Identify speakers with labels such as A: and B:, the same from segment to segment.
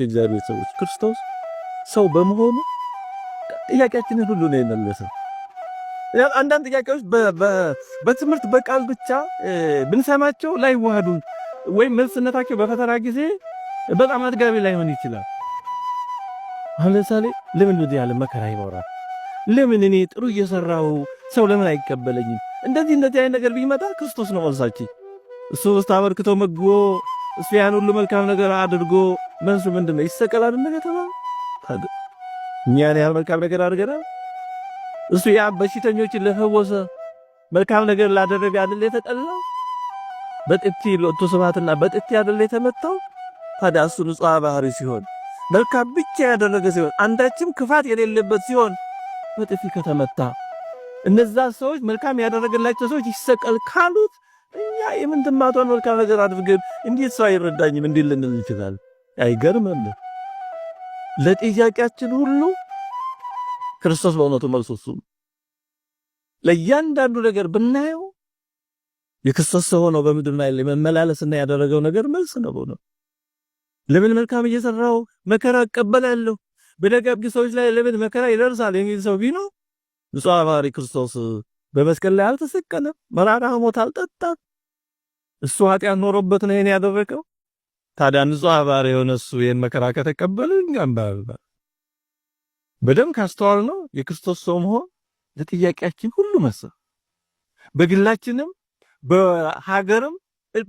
A: እግዚአብሔር ሰዎች ክርስቶስ ሰው በመሆኑ ጥያቄያችንን ሁሉ ነው የመለሰው። አንዳንድ ጥያቄዎች በትምህርት በቃል ብቻ ብንሰማቸው ላይዋሃዱ ወይም መልስነታቸው በፈተና ጊዜ በጣም አጥጋቢ ላይሆን ይችላል። አሁን ለምሳሌ ለምን እንደዚህ ያለ መከራ ይኖራል? ለምን እኔ ጥሩ እየሰራው ሰው ለምን አይቀበለኝም? እንደዚህ አይነት ነገር ቢመጣ ክርስቶስ ነው መልሳችን። እሱ ውስጥ አበርክቶ መግቦ እሱ ያን ሁሉ መልካም ነገር አድርጎ መልሱ ምንድነው? ይሰቀላል እንደተባለ እኛን ያህል መልካም ነገር አድርገናል። እሱ ያ በሽተኞችን ለፈወሰ መልካም ነገር ላደረገ አይደል የተጠላው? በጥፊ ለወጡ ሰማዕትና በጥፊ አይደል የተመታው? ታዲያ እሱ ንጹሕ ባህሪ ሲሆን መልካም ብቻ ያደረገ ሲሆን አንዳችም ክፋት የሌለበት ሲሆን በጥፊ ከተመታ እነዛ ሰዎች መልካም ያደረገላቸው ሰዎች ይሰቀል ካሉት እኛ የምንትማቷን መልካም ነገር አድርገን እንዴት ሰው አይረዳኝም እንዴ ልንል ይችላል? አይገርምም? ለጥያቄያችን ሁሉ ክርስቶስ በእውነቱ መልሱ እሱ። ለእያንዳንዱ ነገር ብናየው የክርስቶስ ሰው ሆኖ በምድር ላይ ለመመላለስና ያደረገው ነገር መልስ ነው ነው። ለምን መልካም እየሰራው መከራ እቀበላለሁ በደጋግ ሰዎች ላይ ለምን መከራ ይደርሳል የሚል ሰው ቢኖር ንጹሕ ባህሪ ክርስቶስ በመስቀል ላይ አልተሰቀለም፣ መራራ ሞት አልጠጣም። እሱ ኃጢአት ኖሮበት ነው ይሄን ያደረገው። ታዲያ ንጹሕ ባህሪ የሆነ እሱ ይሄን መከራ ከተቀበለ እኛም በደም ካስተዋል ነው የክርስቶስ ሰው መሆን ለጥያቄያችን ሁሉ መልስ። በግላችንም በሀገርም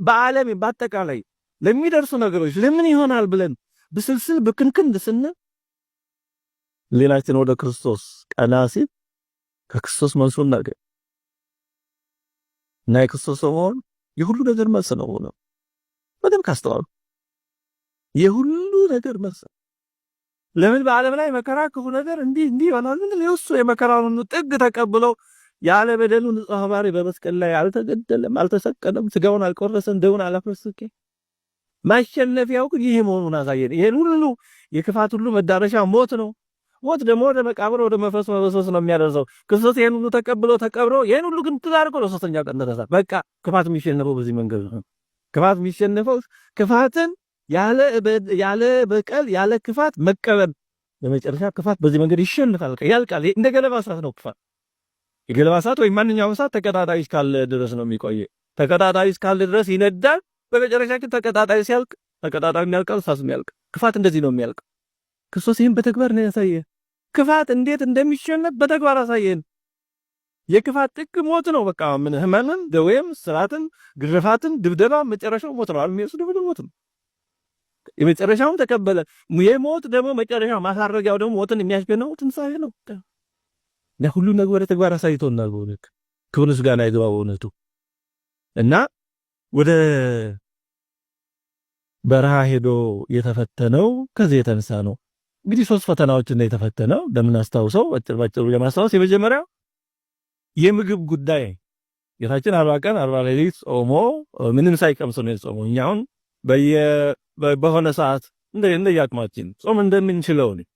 A: በዓለም በአጠቃላይ ለሚደርሱ ነገሮች ለምን ይሆናል ብለን ብስልስል በክንክን ስንል ሌላችን ወደ ክርስቶስ ቀና ሲል ከክርስቶስ መልሱ እናገኝ እና የክርስቶስ ሰው መሆን የሁሉ ነገር መልስ ነው ነው። በደም ካስተዋል የሁሉ ነገር መልስ። ለምን በዓለም ላይ መከራ ክፉ ነገር እንዲህ ይሆናል? እሱ የመከራውን ጥግ ተቀብለው ያለ በደሉ ንጹሕ ባህሪ በመስቀል ላይ አልተገደለም፣ አልተሰቀለም፣ ስጋውን አልቆረሰም፣ ደሙን አላፈሰሰም። ማሸነፊያው ግን ይሄ መሆኑን አሳየን። ይሄን ሁሉ የክፋት ሁሉ መዳረሻ ሞት ነው። ሞት ደግሞ ወደ መቃብር ወደ መፈሰስ ነው የሚያደርሰው። ክርስቶስ ይሄን ሁሉ ተቀብሎ ተቀብሮ ይሄን ሁሉ ግን ተዛርቆ ለሶስተኛው ቀን ተነሳ። በቃ ክፋት የሚሸነፈው በዚህ መንገድ ነው። ክፋት የሚሸነፈው ክፋትን ያለ በቀል ያለ ክፋት መቀበል። በመጨረሻ ክፋት በዚህ መንገድ ይሸነፋል፣ ያልቃል። እንደ ገለባ እሳት ነው ክፋት። የገለባ እሳት ወይ ማንኛውም እሳት ተቀጣጣይ እስካለ ድረስ ነው የሚቆየው። ተቀጣጣይ እስካለ ድረስ ይነዳል። በመጨረሻ ግን ተቀጣጣይ ሲያልቅ ተቀጣጣይ የሚያልቀው እሳት የሚያልቅ። ክፋት እንደዚህ ነው የሚያልቅ። ክርስቶስ ይህን በተግባር ነው ያሳየን። ክፋት እንዴት እንደሚሸነፍ በተግባር አሳየን። የክፋት ጥግ ሞት ነው። በቃ ምን ህመምን፣ ደዌም፣ ስራትን፣ ግርፋትን፣ ድብደባ መጨረሻው ሞት ነው። የሚወስድ ሞት ነው። የመጨረሻውን ተቀበለ። የሞት ደግሞ መጨረሻው ማሳረጊያው ደግሞ ሞትን የሚያስገነው ትንሣኤ ነው። ሁሉ ነገር ወደ ተግባር አሳይቶናል። በእውነት ክብር ምስጋና ይግባው በእውነቱ እና ወደ በረሃ ሄዶ የተፈተነው ከዚህ የተነሳ ነው። እንግዲህ 3 ፈተናዎችን ነው የተፈተነው። እንደምናስታውሰው ባጭሩ ለማስታወስ የመጀመሪያው የምግብ ጉዳይ ጌታችን 40 ቀን 40 ሌሊት ጾሞ ምንም ሳይቀምስ ነው የጾመው። እኛ አሁን በሆነ ሰዓት እንደያቅማችን ጾም እንደምንችለው ነው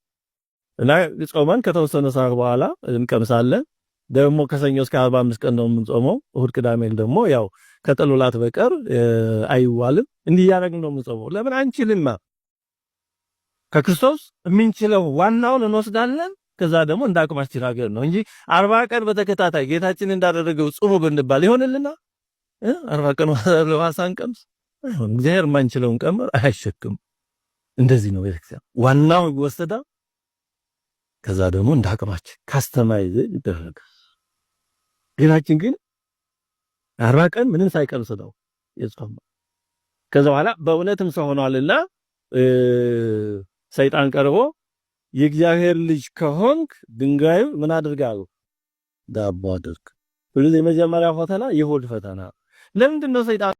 A: እና ጾመን ከተወሰነ ሰዓት በኋላ እንቀምሳለን። ደግሞ ከሰኞ እስከ 45 ቀን ነው የምንጾመው። እሁድ ቅዳሜን ደግሞ ያው ከጠሎላት በቀር አይዋልም። እንዲህ ያደረግን ነው የምንጾመው። ለምን አንችልማ? ከክርስቶስ የምንችለው ዋናውን እንወስዳለን። ከዛ ደግሞ እንዳቅማችን ሀገር ነው እንጂ 40 ቀን በተከታታይ ጌታችን እንዳደረገው ጾሙ ብንባል ይሆንልና 40 ቀን ለዋሳን ቀምስ አይሆን። እግዚአብሔር የማንችለውን ቀመር አይሸክም። እንደዚህ ነው ቤተክርስቲያን። ዋናው ይወሰዳል። ከዛ ደግሞ እንዳቅማችን ካስተማይዝ ይደረግ። ጌታችን ግን 40 ቀን ምንም ሳይቀምስ ነው የጾመው። ከዛ በኋላ በእውነትም ሰው ሆኗልና ሰይጣን ቀርቦ የእግዚአብሔር ልጅ ከሆንክ ድንጋዩ ምን አድርጋው ዳቦ አድርግ። ስለዚህ የመጀመሪያው ፈተና የሆድ ፈተና። ለምንድን ነው ሰይጣን